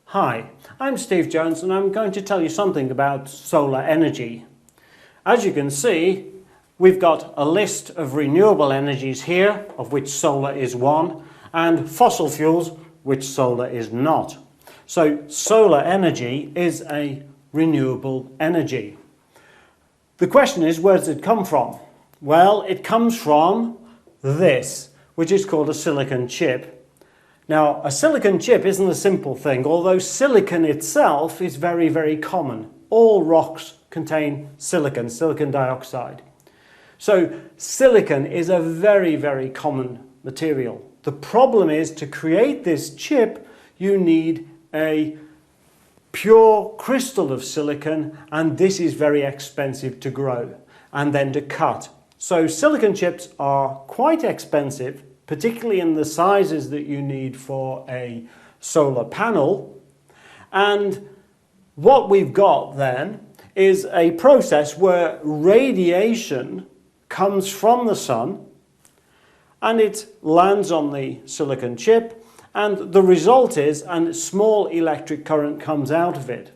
Hi, I'm Steve Jones and I'm going to tell you something about solar energy. As you can see, we've got a list of renewable energies here, of which solar is one, and fossil fuels, which solar is not. So solar energy is a renewable energy. The question is, where does it come from? Well, it comes from this, which is called a silicon chip. Now, a silicon chip isn't a simple thing, although silicon itself is very, very common. All rocks contain silicon dioxide. So silicon is a very, very common material. The problem is, to create this chip, you need a pure crystal of silicon, and this is very expensive to grow and then to cut. So silicon chips are quite expensive, particularly in the sizes that you need for a solar panel. And what we've got then is a process where radiation comes from the sun and it lands on the silicon chip, and the result is a small electric current comes out of it.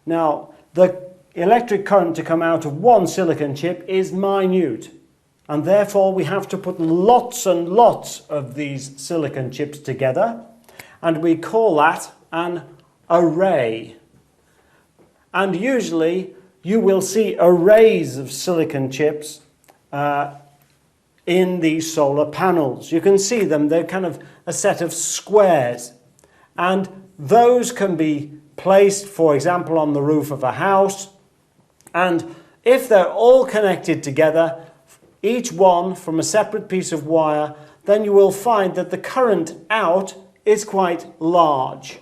Now, the electric current to come out of one silicon chip is minute, and therefore we have to put lots and lots of these silicon chips together, and we call that an array. And usually you will see arrays of silicon chips in these solar panels. You can see them, they're kind of a set of squares, and those can be placed, for example, on the roof of a house, and if they're all connected together, each one from a separate piece of wire, then you will find that the current out is quite large.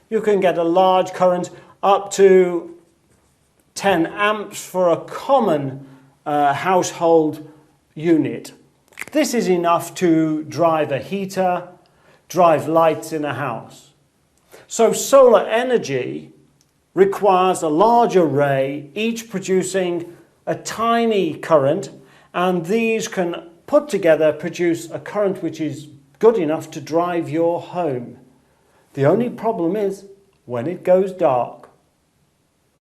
You can get a large current up to 10 amps for a common household unit. This is enough to drive a heater, drive lights in a house. So solar energy requires a large array, each producing a tiny current, and these can put together produce a current which is good enough to drive your home. The only problem is when it goes dark.